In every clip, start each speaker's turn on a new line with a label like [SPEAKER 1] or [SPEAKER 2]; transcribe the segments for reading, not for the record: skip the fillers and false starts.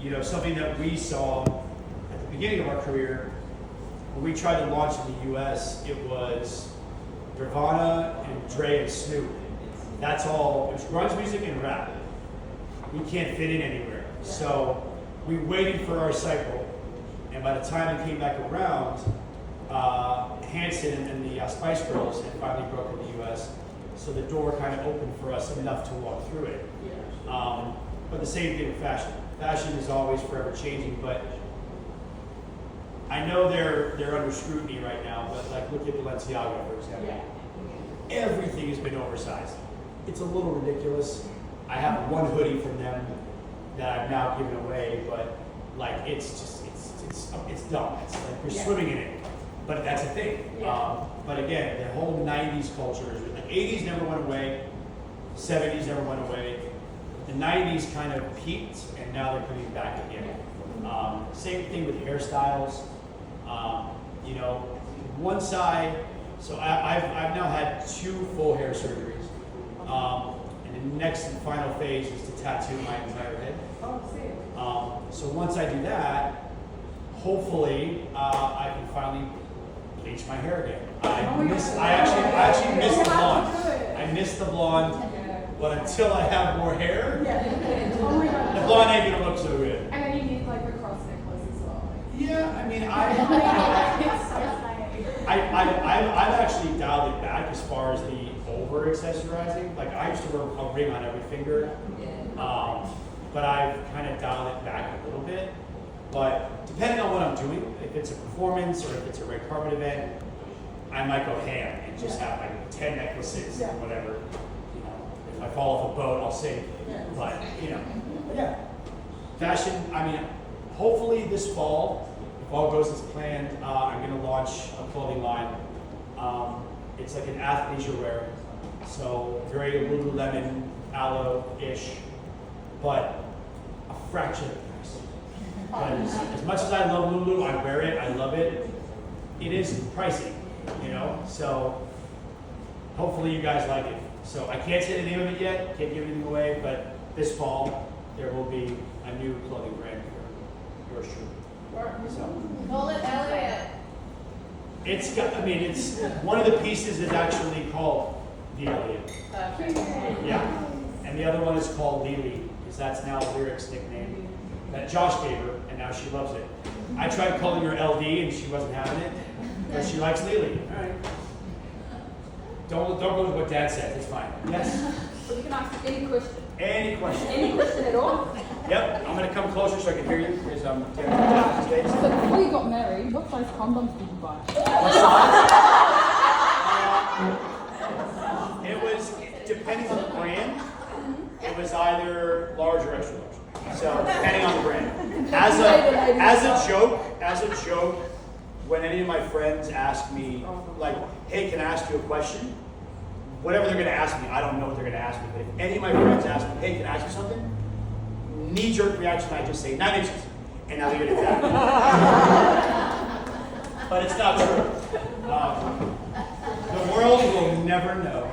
[SPEAKER 1] you know, something that we saw at the beginning of our career, when we tried to launch in the US, it was Nirvana and Dre and Snoop. That's all, it was grunge music and rap. We can't fit in anywhere. So we waited for our cycle, and by the time it came back around, Hanson and the Spice Girls had finally broken the US, so the door kind of opened for us enough to walk through it. But the same thing with fashion. Fashion is always forever changing, but I know they're under scrutiny right now, but like look at Balenciaga, for example. Everything has been oversized. It's a little ridiculous. I have one hoodie from them that I've now given away, but like it's just it's dumb. It's like you're swimming in it. But that's the thing. But again, the whole 90s culture is the 80s never went away, 70s never went away. The 90s kind of peaked, and now they're coming back again. Same thing with hairstyles. You know, one side. So I've now had 2 full hair surgeries, and the next and final phase is to tattoo my entire head. So once I do that, hopefully I can finally bleach my hair again. I actually miss the blonde. I miss the blonde, but until I have more hair, the blonde ain't gonna look so good.
[SPEAKER 2] And then you need like a cross necklace as well.
[SPEAKER 1] Yeah, I mean, I've actually dialed it back as far as the over accessorizing. Like I used to wear a ring on every finger, but I've kind of dialed it back a little bit. But depending on what I'm doing, if it's a performance or if it's a red carpet event, I might go ham and just have like 10 necklaces or whatever. You know, if I fall off a boat, I'll sing. But you know, fashion. I mean, hopefully this fall, if all goes as planned, I'm going to launch a clothing line. It's like an athleisure wear, so very Lululemon, aloe-ish, but a fraction of the price. Because as much as I love Lulu, I wear it, I love it. It is pricey, you know. So hopefully you guys like it. So I can't say the name of it yet, can't give anything away, but this fall there will be a new clothing brand for yours truly. So
[SPEAKER 3] Call it Elliot.
[SPEAKER 1] it's got. I mean, it's one of the pieces is actually called the Elliot. Yeah, and the other one is called Lily, because that's now Lyric's nickname that Josh gave her, and now she loves it. I tried calling her LD, and she wasn't having it, but she likes Lily. All right. Don't go with what Dad said. It's fine. Yes.
[SPEAKER 3] So you can ask any question.
[SPEAKER 1] Any question?
[SPEAKER 3] Any question at all?
[SPEAKER 1] Yep. I'm gonna come closer so I can hear you because I'm taking the stage.
[SPEAKER 2] So before you got married, what size condoms did you buy?
[SPEAKER 1] It was depending on the brand. It was either large or extra large. So depending on the brand. As a joke, when any of my friends ask me, like, hey, can I ask you a question? Whatever they're gonna ask me, I don't know what they're gonna ask me, but if any of my friends ask me, hey, can I ask you something? Knee-jerk reaction, I just say 9 inches, and I leave it at that. But it's not true. The world will never know.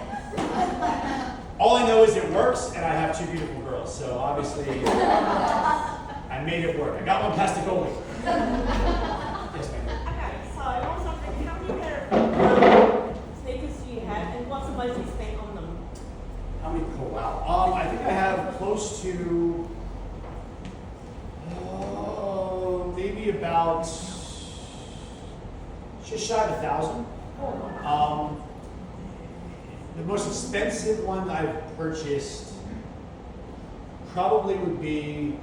[SPEAKER 1] All I know is it works, and I have 2 beautiful girls, so obviously I made it work. I got one past the goalie. Yes, ma'am.
[SPEAKER 4] Okay, so I was wondering, how many pair of sneakers do you have, and what's the most you spent on them?
[SPEAKER 1] How many? Oh, wow. I think I have close to maybe about just shy of 1,000. The most expensive one I've purchased probably would be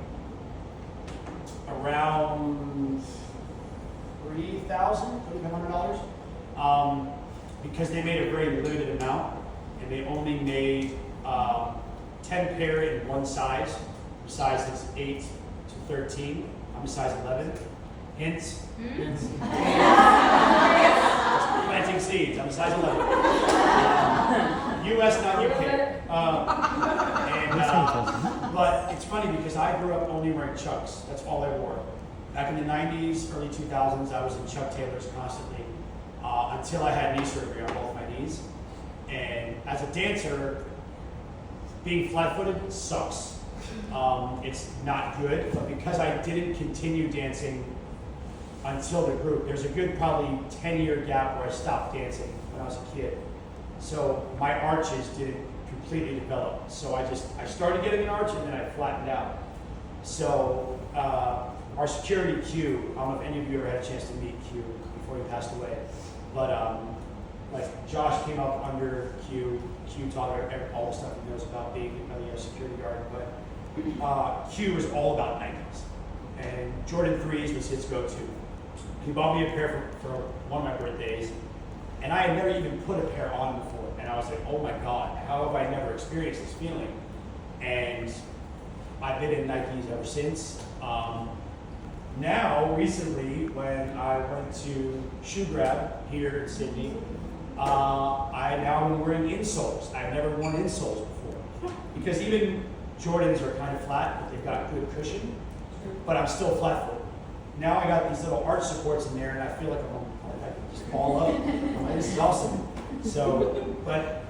[SPEAKER 1] around $3,500, because they made a very limited amount, and they only made 10 pair in one size. The size is 8 to 13. I'm a size 11. Hints. Hints. Planting seeds. I'm a size 11. US, not UK. But it's funny because I grew up only wearing Chucks. That's all I wore. Back in the 90s, early 2000s, I was in Chuck Taylors constantly until I had knee surgery on both my knees. And as a dancer, being flat-footed sucks. It's not good, but because I didn't continue dancing until the group, there's a good probably 10-year gap where I stopped dancing when I was a kid. So my arches didn't completely develop. So I started getting an arch and then I flattened out. So our security Q, I don't know if any of you ever had a chance to meet Q before he passed away, but like Josh came up under Q taught all the stuff he knows about being a security guard, but Q was all about Nikes. And Jordan 3s was his go-to. He bought me a pair for one of my birthdays, and I had never even put a pair on before. And I was like, oh my God, how have I never experienced this feeling? And I've been in Nikes ever since. Now, recently, when I went to Shoe Grab here in Sydney, I now am wearing insoles. I've never worn insoles before. Because even Jordans are kind of flat, but they've got good cushion, but I'm still flat-footed. Now I got these little arch supports in there, and I feel like I can just ball up. I'm like, this is awesome. So, but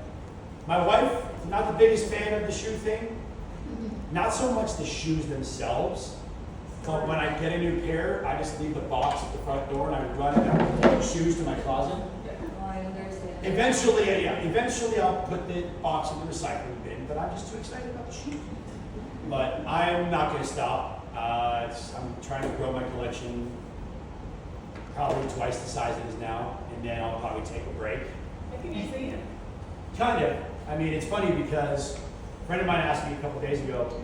[SPEAKER 1] my wife, not the biggest fan of the shoe thing. Not so much the shoes themselves, but when I get a new pair, I just leave the box at the front door, and I run it out with the shoes to my closet.
[SPEAKER 3] I understand.
[SPEAKER 1] Eventually I'll put the box in the recycling bin, but I'm just too excited about the shoes. But I'm not going to stop. I'm trying to grow my collection probably twice the size it is now, and then I'll probably take a break.
[SPEAKER 4] I think you see it.
[SPEAKER 1] Kind of. I mean, it's funny because a friend of mine asked me a couple days ago,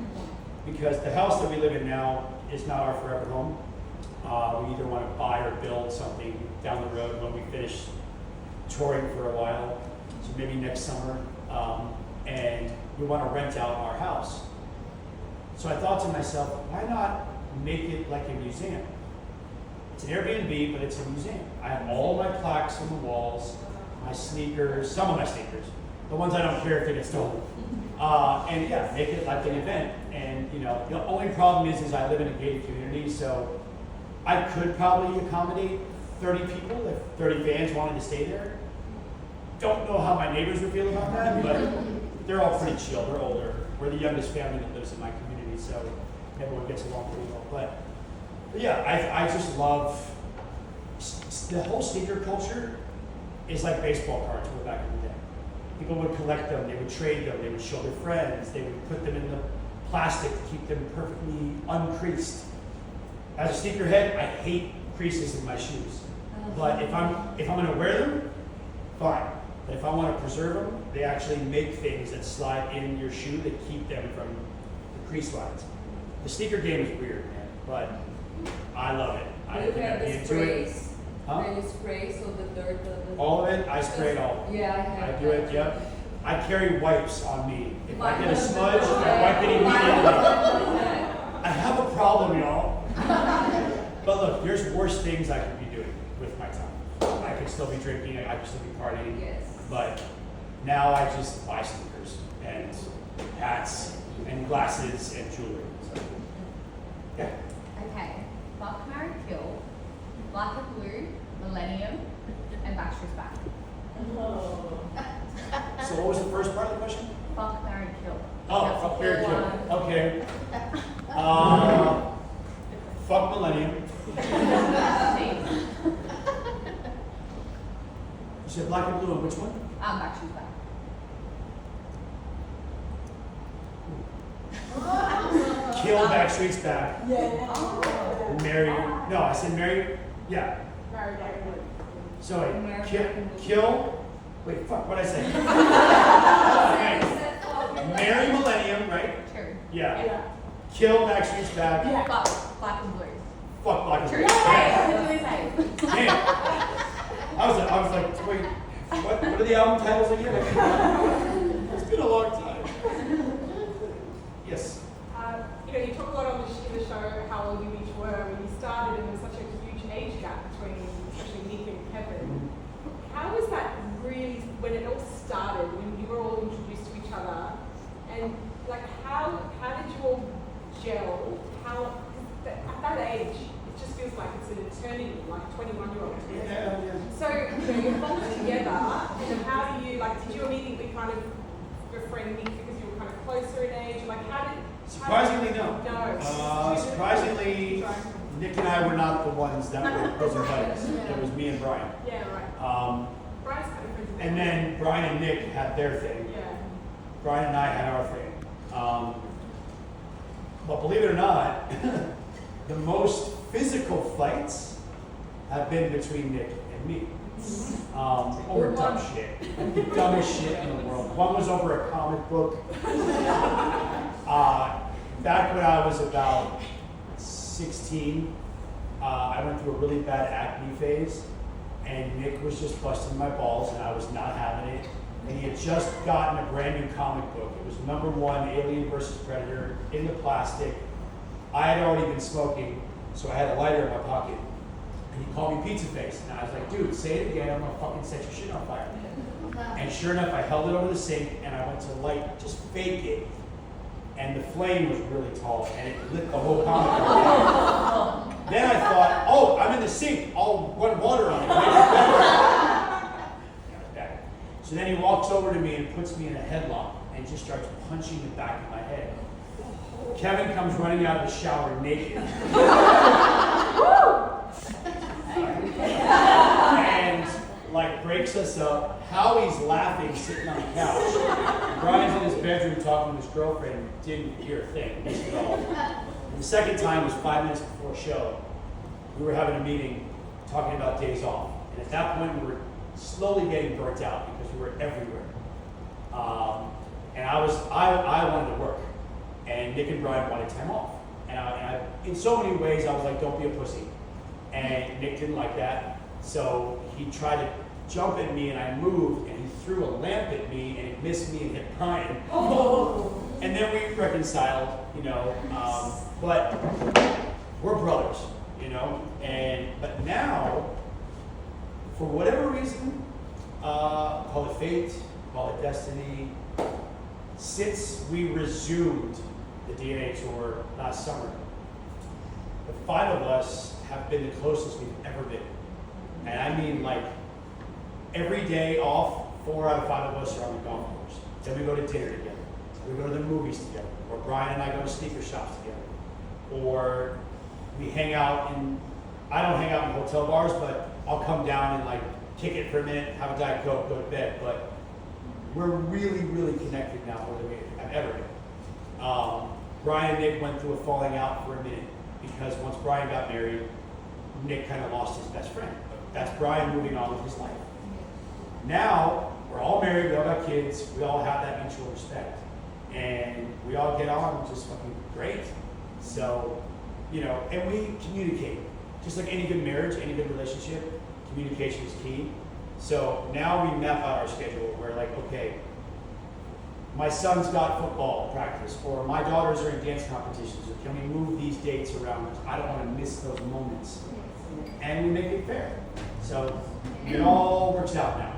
[SPEAKER 1] because the house that we live in now is not our forever home. We either want to buy or build something down the road when we finish touring for a while, so maybe next summer, and we want to rent out our house. So I thought to myself, why not make it like a museum? It's an Airbnb, but it's a museum. I have all my plaques on the walls, my sneakers, some of my sneakers, the ones I don't care if they get stolen. And yeah, make it like an event. And you know, the only problem is I live in a gated community, so I could probably accommodate 30 people if 30 fans wanted to stay there. Don't know how my neighbors would feel about that, but they're all pretty chill. They're older. We're the youngest family that lives in my community, so everyone gets along pretty well. But yeah, I just love the whole sneaker culture. Is like baseball cards way back in the day. People would collect them, they would trade them, they would show their friends, they would put them in the plastic to keep them perfectly uncreased. As a sneakerhead, I hate creases in my shoes. But if I'm gonna wear them, fine. But if I want to preserve them, they actually make things that slide in your shoe that keep them from the crease lines. The sneaker game is weird, man, but I love it. I
[SPEAKER 3] You
[SPEAKER 1] think
[SPEAKER 3] have
[SPEAKER 1] I'd be
[SPEAKER 3] the
[SPEAKER 1] into it.
[SPEAKER 3] sprays.
[SPEAKER 1] Huh?
[SPEAKER 3] When you spray, so the dirt.
[SPEAKER 1] All of it, I spray it all.
[SPEAKER 3] Yeah, I have.
[SPEAKER 1] I do it, yep. I carry wipes on me. If I
[SPEAKER 3] Mine
[SPEAKER 1] get a
[SPEAKER 3] doesn't.
[SPEAKER 1] smudge, I wipe it immediately. I have a problem, y'all. But look, there's worse things I could be doing with my time. I could still be drinking, I could still be partying.
[SPEAKER 3] Yes.
[SPEAKER 1] But now I just buy sneakers and hats and glasses and jewelry. So, yeah.
[SPEAKER 5] Okay. Fuck, marry, kill. Black and blue, Millennium, and Backstreet's Back.
[SPEAKER 4] Oh.
[SPEAKER 1] So what was the first part of the question?
[SPEAKER 5] Fuck, marry, kill.
[SPEAKER 1] Oh,
[SPEAKER 5] That's
[SPEAKER 1] fuck,
[SPEAKER 5] the
[SPEAKER 1] very
[SPEAKER 5] full
[SPEAKER 1] cool.
[SPEAKER 5] one.
[SPEAKER 1] Okay. Fuck Millennium.
[SPEAKER 5] Thanks.
[SPEAKER 1] You said black and blue and which one?
[SPEAKER 5] Backstreet's Back.
[SPEAKER 1] Kill Backstreet's Back.
[SPEAKER 4] Yeah.
[SPEAKER 1] Marry. No, I said marry. Yeah.
[SPEAKER 4] Married everyone.
[SPEAKER 1] So wait,
[SPEAKER 3] American
[SPEAKER 1] kill. Wait, fuck. What did I say? Okay. Marry Millennium, right?
[SPEAKER 5] True.
[SPEAKER 1] Yeah.
[SPEAKER 4] Yeah.
[SPEAKER 1] Kill Backstreet's Back.
[SPEAKER 4] Yeah.
[SPEAKER 5] Fuck, black and blue.
[SPEAKER 1] Fuck black and
[SPEAKER 5] True.
[SPEAKER 1] blue.
[SPEAKER 5] Hey,
[SPEAKER 1] Damn. I was like, wait, what are the album titles again? It's been a long time. Yes.
[SPEAKER 4] You talk a lot on in the show how old you each were when you started, and there's such a huge age gap between especially Nick and Kevin. How was that really when it all started, when you were all introduced to each other, and like how did you all gel? At that age, it just feels like it's an eternity, like 21-year-olds.
[SPEAKER 1] Yeah.
[SPEAKER 4] So you bond together, and how do you did you immediately kind of befriend Nick because you were kind of closer in age? Like how did
[SPEAKER 1] Surprisingly, no.
[SPEAKER 4] No.
[SPEAKER 1] Surprisingly, Nick and I were not the ones that were bosom buddies. It was me and Brian.
[SPEAKER 4] Yeah, right. Brian's kind of friends with
[SPEAKER 1] And then Brian and Nick had their thing.
[SPEAKER 4] Yeah.
[SPEAKER 1] Brian and I had our thing. But believe it or not, the most physical fights have been between Nick and me. Over dumb shit. The dumbest shit in the world. One was over a comic book. Back when I was about 16, I went through a really bad acne phase, and Nick was just busting my balls, and I was not having it. And he had just gotten a brand new comic book. It was #1, Alien vs. Predator, in the plastic. I had already been smoking, so I had a lighter in my pocket. And he called me Pizza Face. And I was like, dude, say it again, I'm gonna fucking set your shit on fire. And sure enough, I held it over the sink, and I went to light, just fake it. And the flame was really tall, and it lit the whole comic book. Then I thought, oh, I'm in the sink, I'll run water on it. So then he walks over to me and puts me in a headlock and just starts punching the back of my head. Kevin comes running out of the shower naked. And like breaks us up. Howie's laughing, sitting on the couch. Brian's in his bedroom talking to his girlfriend and didn't hear a thing at all. And the second time was 5 minutes before show. We were having a meeting talking about days off. And at that point we were slowly getting burnt out because we were everywhere. And I wanted to work. And Nick and Brian wanted time off. And I, in so many ways, I was like, don't be a pussy. And Nick didn't like that. So he tried to jump at me, and I moved, and he threw a lamp at me, and it missed me and hit Brian. Oh. And then we reconciled, you know. But we're brothers, you know. But now, for whatever reason, call it fate, call it destiny, since we resumed the DNA tour last summer, the 5 of us have been the closest we've ever been. And I mean, like, every day off, 4 out of 5 of us are on the golf course. Then we go to dinner together. We go to the movies together. Or Brian and I go to sneaker shops together. Or we hang out in, I don't hang out in hotel bars, but I'll come down and like kick it for a minute, have a Diet Coke, go to bed. But we're really, really connected now more than we have ever been. Brian and Nick went through a falling out for a minute because once Brian got married, Nick kind of lost his best friend. That's Brian moving on with his life. Now, we're all married, we all got kids, we all have that mutual respect. And we all get on just fucking great. So, you know, and we communicate. Just like any good marriage, any good relationship, communication is key. So now we map out our schedule. We're like, okay, my son's got football practice, or my daughters are in dance competitions, or can we move these dates around? I don't want to miss those moments. And we make it fair. So it all works out now.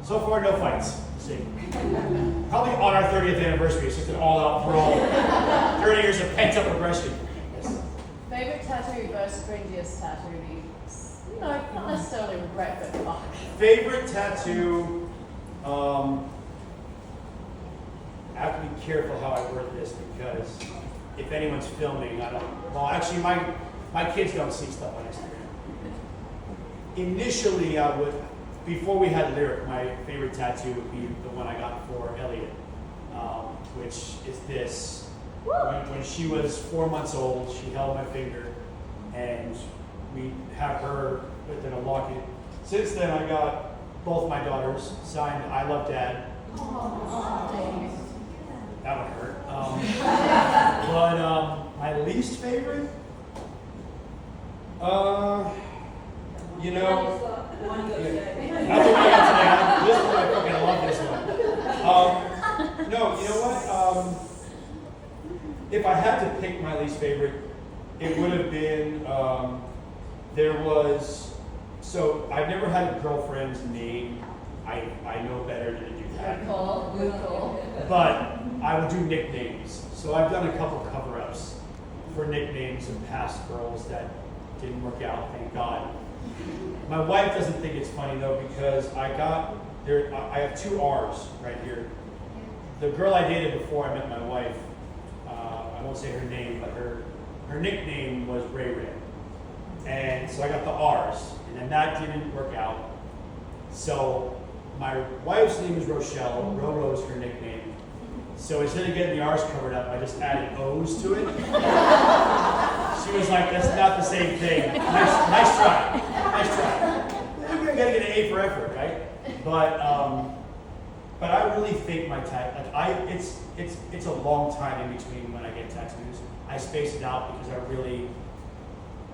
[SPEAKER 1] So far, no fights. Let's see. Probably on our 30th anniversary, it's just an all-out brawl. 30 years of pent-up aggression. Yes.
[SPEAKER 6] Favorite tattoo versus cringiest tattoo that you, not necessarily regret, but fuck.
[SPEAKER 1] Favorite tattoo, I have to be careful how I word this because if anyone's filming, well, actually my kids don't see stuff on Instagram. Initially, I would, before we had Lyric, my favorite tattoo would be the one I got for Elliot, which is this. When she was 4 months old, she held my finger, and we have her within a locket. Since then, I got both my daughters signed, I Love Dad. That would hurt. But my least favorite, you know, that's what we got today. This one, I fucking love this one. No, you know what? If I had to pick my least favorite, it would have been, so I've never had a girlfriend's name. I know better than to do that.
[SPEAKER 6] Good call.
[SPEAKER 1] But I would do nicknames. So I've done a couple cover-ups for nicknames of past girls that didn't work out, thank God. My wife doesn't think it's funny though because I have 2 R's right here. The girl I dated before I met my wife, I won't say her name, but her nickname was Ray Ray. And so I got the R's, and then that didn't work out. So my wife's name is Rochelle, Roro is her nickname. So instead of getting the R's covered up, I just added O's to it. She was like, that's not the same thing. Nice try. You gotta get an A for effort, right? But I really think my it's a long time in between when I get tattoos. I space it out because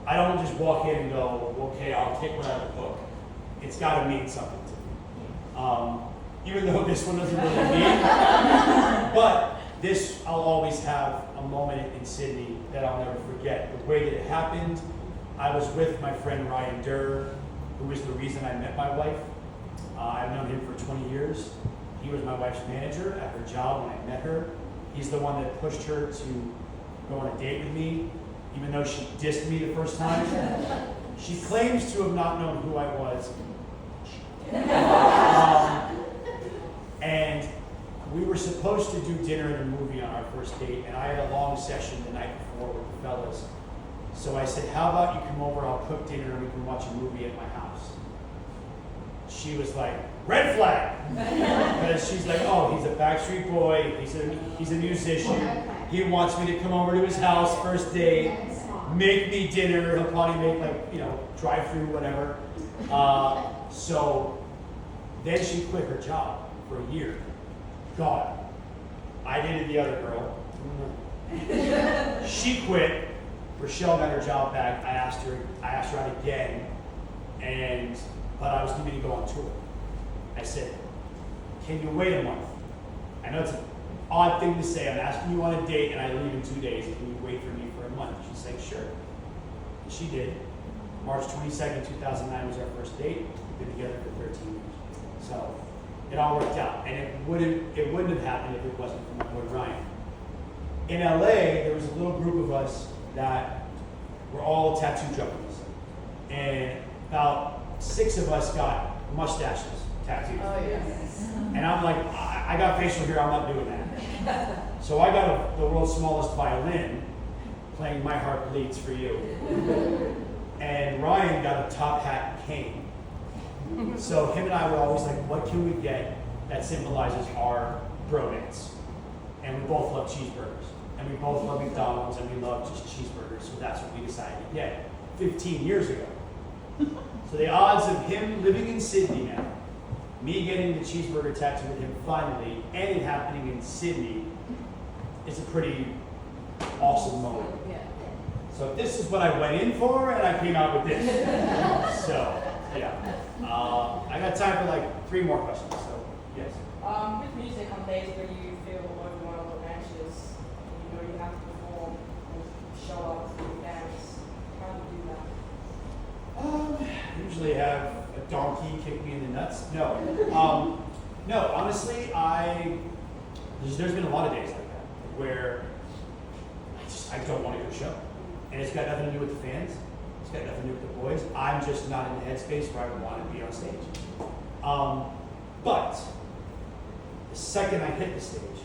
[SPEAKER 1] I don't just walk in and go, okay, I'll take one out of the book. It's got to mean something to me. Even though this one doesn't really mean, but this I'll always have a moment in Sydney that I'll never forget. The way that it happened, I was with my friend Ryan Durr, who was the reason I met my wife. I've known him for 20 years. He was my wife's manager at her job when I met her. He's the one that pushed her to go on a date with me, even though she dissed me the first time. She claims to have not known who I was. And we were supposed to do dinner and a movie on our first date, and I had a long session the night before with the fellas. So I said, how about you come over, I'll cook dinner, and we can watch a movie at my house. She was like, red flag! Because she's like, oh, he's a Backstreet Boy, he's a musician, he wants me to come over to his house, first date, make me dinner, he'll probably make drive-through, whatever. So then she quit her job for a year. God, I dated the other girl. She quit. Rochelle got her job back. I asked her out again, but I was leaving to go on tour. I said, can you wait a month? I know it's an odd thing to say. I'm asking you on a date and I leave in 2 days. Can you wait for me for a month? She's like, sure. And she did. March 22nd, 2009 was our first date. We've been together for 13 years. So it all worked out. And it wouldn't have happened if it wasn't for my boy Ryan. In LA, there was a little group of us that were all tattoo junkies. And about 6 of us got mustaches tattooed.
[SPEAKER 6] Oh, yes.
[SPEAKER 1] And I'm like, I got facial hair, I'm not doing that. So I got the world's smallest violin playing My Heart Bleeds for You. And Ryan got a top hat and cane. So him and I were always like, what can we get that symbolizes our bromance? And we both love cheeseburgers. And we both love McDonald's, and we love just cheeseburgers. So that's what we decided to get 15 years ago. So the odds of him living in Sydney now, me getting the cheeseburger tattoo with him finally, and it happening in Sydney, is a pretty awesome moment.
[SPEAKER 6] Yeah.
[SPEAKER 1] So this is what I went in for, and I came out with this. So, yeah. I got time for like 3 more questions, so yes.
[SPEAKER 7] With music on days where you feel overwhelmed or anxious, you know you have to perform and show up and dance, how do you do that?
[SPEAKER 1] I usually have a donkey kick me in the nuts. No. No, honestly, there's been a lot of days like that where I don't want to do a show. And it's got nothing to do with the fans. It's got nothing to do with the boys. I'm just not in the headspace where I want to be on stage. But the second I hit the stage,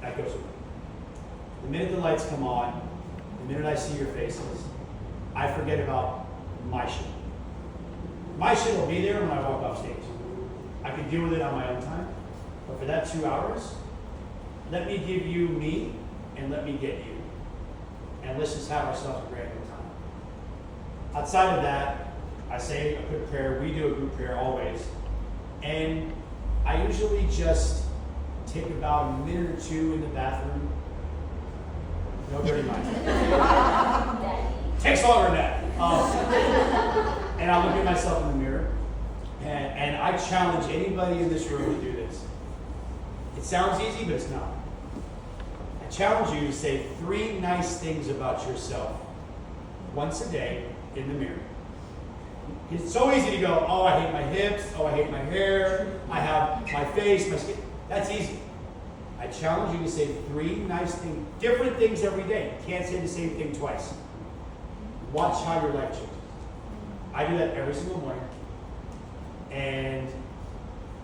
[SPEAKER 1] that goes away. The minute the lights come on, the minute I see your faces, I forget about my shit. My shit will be there when I walk off stage. I can deal with it on my own time, but for that 2 hours, let me give you me and let me get you. And let's just have ourselves a great good time. Outside of that, I say a quick prayer. We do a group prayer always. And I usually just take about a minute or 2 in the bathroom. No dirty minds. Takes longer than that. And I look at myself in the mirror. And I challenge anybody in this room to do this. It sounds easy, but it's not. I challenge you to say 3 nice things about yourself once a day in the mirror. It's so easy to go, oh, I hate my hips, oh, I hate my hair, I have my face, my skin. That's easy. I challenge you to say 3 nice things, different things every day. You can't say the same thing twice. Watch how your life changes. I do that every single morning. And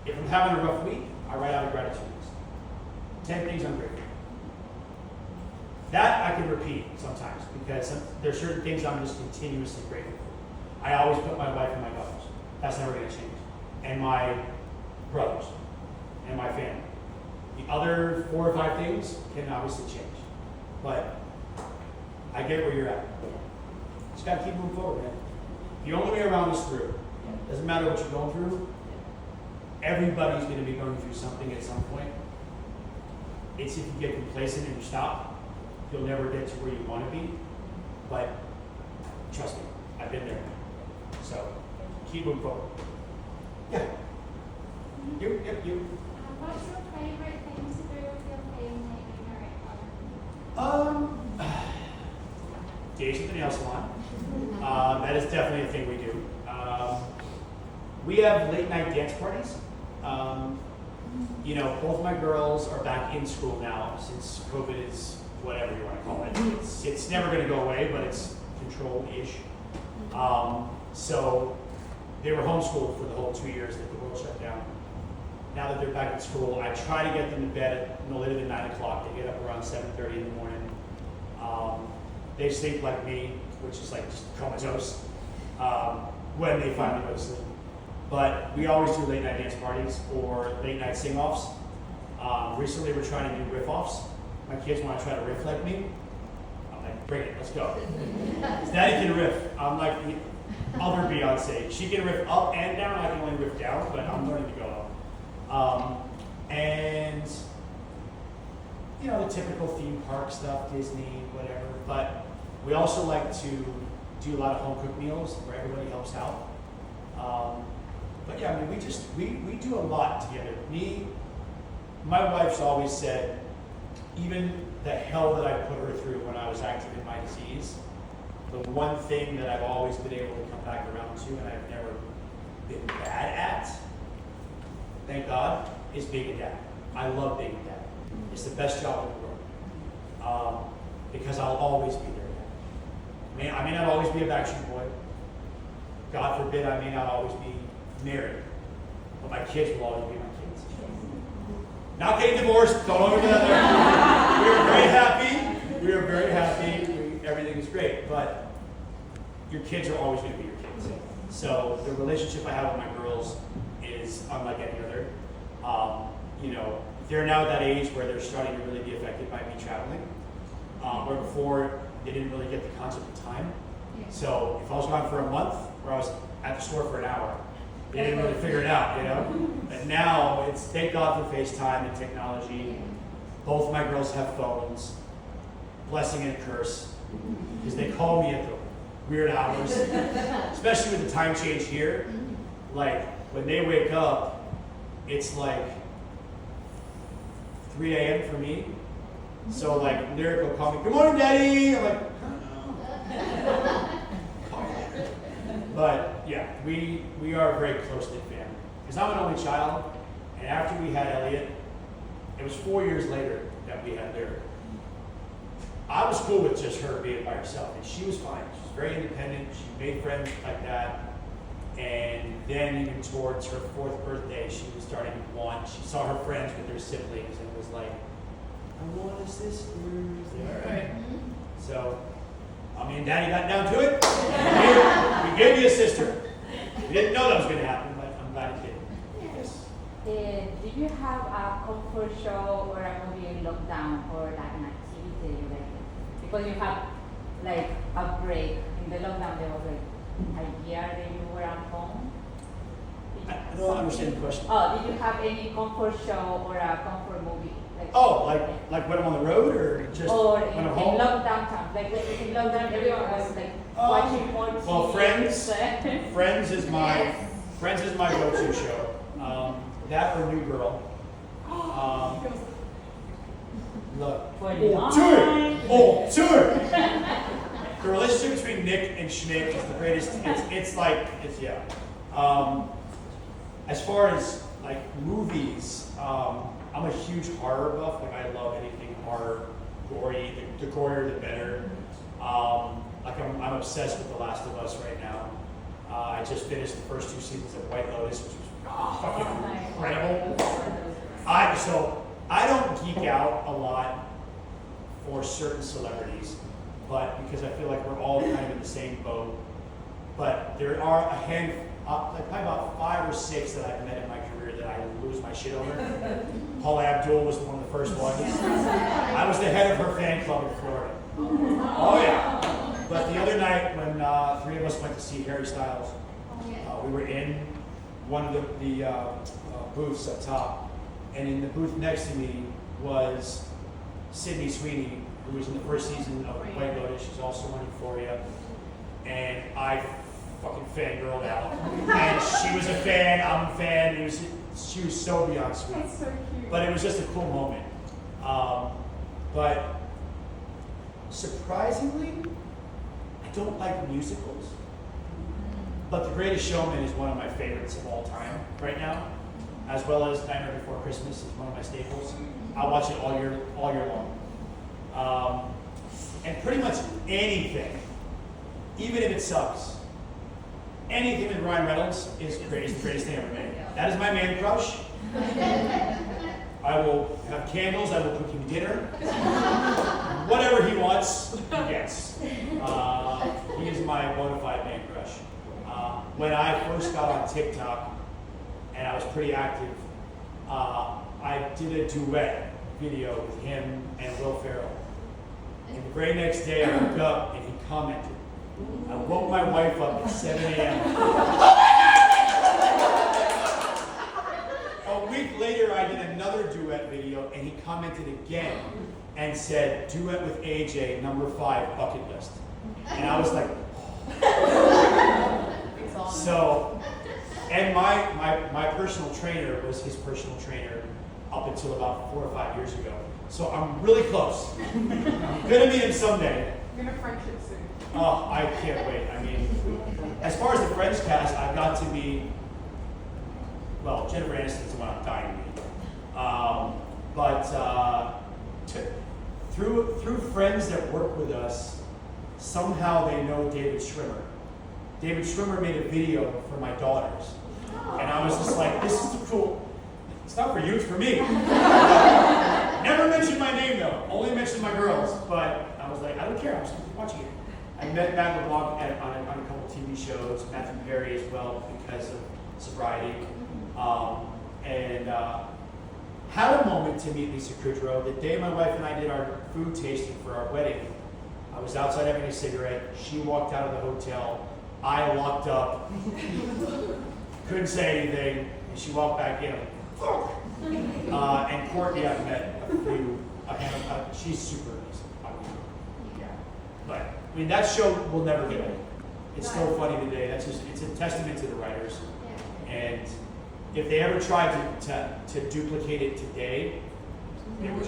[SPEAKER 1] if I'm having a rough week, I write out a gratitude list. 10 things I'm grateful for. That I can repeat sometimes because there's certain things I'm just continuously grateful for. I always put my wife and my daughters. That's never going to change. And my brothers and my family. The other 4 or 5 things can obviously change. But I get where you're at. Just got to keep moving forward, man. The only way around is through. Doesn't matter what you're going through. Everybody's going to be going through something at some point. It's if you get complacent and you stop, you'll never get to where you want to be. But trust me, I've been there. So keep moving forward. Yeah. You.
[SPEAKER 8] What's your favorite thing to do with your family when you're at home?
[SPEAKER 1] Days at the nail salon. That is definitely a thing we do. We have late night dance parties. Both my girls are back in school now since COVID is whatever you want to call it. It's never going to go away, but it's controlled-ish. So they were homeschooled for the whole 2 years that the world shut down. Now that they're back at school, I try to get them to bed at no later than 9 o'clock. They get up around 7:30 in the morning. They sleep like me, which is like just comatose, when they finally go to sleep. But we always do late night dance parties or late night sing-offs. Recently we're trying to do riff-offs. My kids want to try to riff like me. I'm like, bring it, let's go. Daddy can riff. I'm like the other Beyonce. She can riff up and down. I can only riff down, but I'm learning to go up. And the typical theme park stuff, Disney, whatever. But we also like to do a lot of home cooked meals where everybody helps out. But yeah, I mean, we do a lot together. My wife's always said, even the hell that I put her through when I was active in my disease, the one thing that I've always been able to come back around to and I've never been bad at, thank God, is being a dad. I love being a dad. It's the best job in the world. Because I'll always be there. I may not always be a Backstreet Boy. God forbid I may not always be married. But my kids will always be my kids. Not getting divorced, don't over that there. We are very happy. We are very happy. Everything is great. But your kids are always going to be your kids. So the relationship I have with my girls is unlike any other. They're now at that age where they're starting to really be affected by me traveling. Where before they didn't really get the concept of time. So if I was gone for a month or I was at the store for an hour, they didn't really figure it out, And now it's thank God for FaceTime and technology. Both my girls have phones, blessing and a curse, because they call me at the weird hours, especially with the time change here. Like when they wake up, it's like 3 a.m. for me. So like Lyric will call me, "Good morning, Daddy." I'm like, but yeah, we are a very close-knit family. Because I'm an only child, and after we had Elliot, it was 4 years later that we had Lyric. I was cool with just her being by herself, and she was fine. She was very independent. She made friends like that. And then even towards her 4th birthday, she was starting to she saw her friends with their siblings and was like, "I want a sister." All right. So, me and Daddy got down to it. We gave me a sister. We didn't know that was going to happen, but I'm glad it did. Yes.
[SPEAKER 9] Do you have a comfort show or a movie in lockdown or like an activity you like? Because you have like a break. In the lockdown there was like a year that you were at home.
[SPEAKER 1] I don't understand the question.
[SPEAKER 9] Oh, did you have any comfort show or a comfort movie?
[SPEAKER 1] Like when I'm on the road or just
[SPEAKER 9] or
[SPEAKER 1] when
[SPEAKER 9] in
[SPEAKER 1] I'm home?
[SPEAKER 9] lockdown time. Like in lockdown everyone was like watching more TV.
[SPEAKER 1] Well, Friends is my go-to show. That or New Girl. Look. Oh, tour! The relationship between Nick and Schmidt is the greatest. It's yeah. As far as like movies, I'm a huge horror buff. Like I love anything horror, gory. The gorier the better. I'm obsessed with The Last of Us right now. I just finished the first 2 seasons of White Lotus, which was fucking incredible. I don't geek out a lot for certain celebrities, but because I feel like we're all kind of in the same boat. But there are a handful, like probably about 5 or 6 that I've met in my career that I lose my shit over. Paula Abdul was one of the first ones. I was the head of her fan club in Florida. Oh yeah. But the other night when 3 of us went to see Harry Styles, we were in one of the booths up top, and in the booth next to me was Sydney Sweeney, who was in the first season of White Lotus. She's also on Euphoria, and I fucking fangirled out. And she was a fan, I'm a fan. She was so beyond sweet.
[SPEAKER 4] That's so cute.
[SPEAKER 1] But it was just a cool moment. But surprisingly, I don't like musicals. But The Greatest Showman is one of my favorites of all time right now, as well as Nightmare Before Christmas is one of my staples. I watch it all year long. And pretty much anything, even if it sucks, anything with Ryan Reynolds is the greatest thing ever made. That is my man crush. I will have candles, I will cook him dinner. Whatever he wants, he gets. He is my bona fide man crush. When I first got on TikTok, and I was pretty active, I did a duet video with him and Will Ferrell. And the very next day I woke up and he commented. I woke my wife up at 7 a.m. A week later I did another duet video and he commented again and said, duet with AJ, number 5, bucket list. And I was like, so, and my personal trainer was his personal trainer up until about 4 or 5 years ago. So I'm really close. I'm gonna meet him someday.
[SPEAKER 4] You're gonna friendship soon.
[SPEAKER 1] Oh, I can't wait. I mean, as far as the Friends cast, I've got to be, well, Jennifer Aniston's the one I'm dying to meet. Through friends that work with us, somehow they know David Schwimmer. David Schwimmer made a video for my daughters. And I was just like, this is cool. It's not for you, it's for me. Never mentioned my name though, only mentioned my girls. But I was like, I don't care, I'm just watching it. I met Matt LeBlanc on a couple TV shows, Matthew Perry as well because of sobriety. Had a moment to meet Lisa Kudrow. The day my wife and I did our food tasting for our wedding, I was outside having a cigarette. She walked out of the hotel. I locked up, couldn't say anything, and she walked back in. And Courtney I've met a few. She's super nice. Yeah. But I mean that show will never get old. It's still funny today. It's a testament to the writers. And if they ever tried to duplicate it today, it would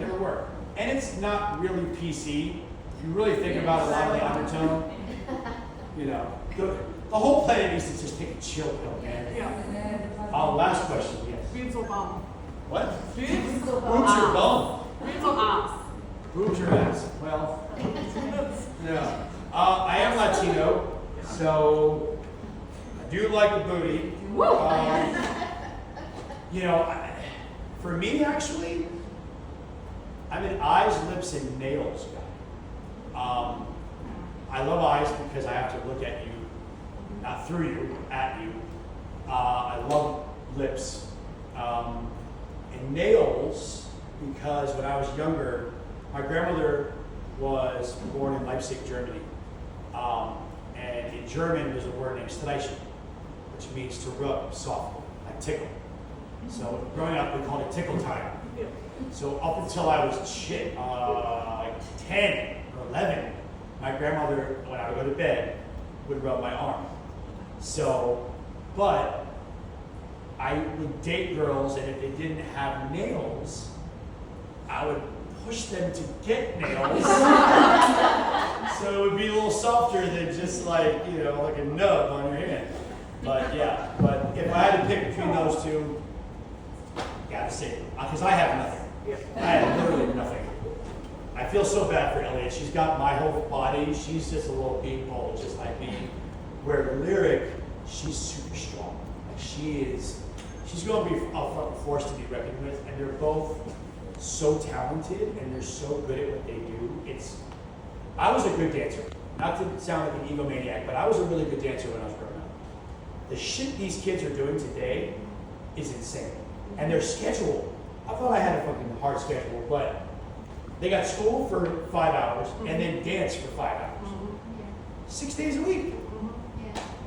[SPEAKER 1] never work. And it's not really PC. If you really think about a lot of the undertone, you know, the whole planet needs to just take a chill pill, man.
[SPEAKER 4] Yeah.
[SPEAKER 1] Last question, yes.
[SPEAKER 4] Boobs or bum?
[SPEAKER 1] What?
[SPEAKER 4] Boobs
[SPEAKER 1] Boobs or bum?
[SPEAKER 4] Boobs or ass?
[SPEAKER 1] Boobs or ass? Well, no. I am Latino, so I do like the booty. You know, for me actually, I'm an eyes, lips, and nails guy. I love eyes because I have to look at you, not through you, at you. I love lips. And nails because when I was younger, my grandmother was born in Leipzig, Germany. And in German there's a word named streichen, which means to rub softly, like tickle. So growing up we called it tickle time. So up until I was like 10 or 11, my grandmother, when I would go to bed, would rub my arm. So, but I would date girls, and if they didn't have nails, I would push them to get nails. So it would be a little softer than just like, you know, like a nub on your hand. But yeah, but if I had to pick between those two, gotta say, because I have nothing. I have literally nothing. I feel so bad for Elliot. She's got my whole body. She's just a little beanpole, just like me. Where Lyric, she's super strong. Like she's going to be a fucking force to be reckoned with. And they're both so talented and they're so good at what they do. I was a good dancer. Not to sound like an egomaniac, but I was a really good dancer when I was growing up. The shit these kids are doing today is insane. And their schedule, I thought I had a fucking hard schedule, but they got school for 5 hours and then dance for 5 hours. 6 days a week.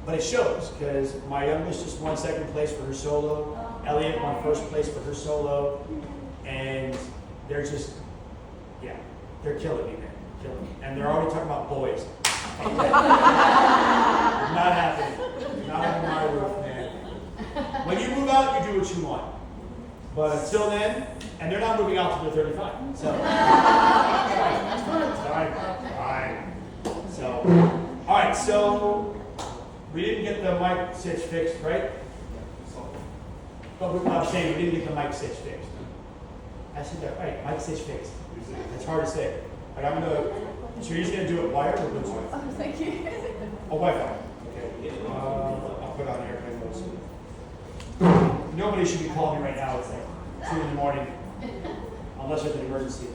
[SPEAKER 1] But it shows, because my youngest just won second place for her solo. Elliot won first place for her solo. And they're just, yeah, they're killing me, man. Killing me. And they're already talking about boys. Not happening. Not under my roof, man. When you move out, you do what you want. But until then, and they're not moving out till they're 35. So, fine. So, all right, so we didn't get the mic stitch fixed, right? But I'm saying we didn't get the mic stitch fixed. I said that right, mic stitch fixed. That's hard to say. But I'm gonna, so you're just gonna do it wired or Bluetooth?
[SPEAKER 4] Oh, thank you.
[SPEAKER 1] Oh, Wi-Fi. Okay. I'll put on airplane mode. Nobody should be calling me right now. It's like 2 in the morning, unless there's an emergency.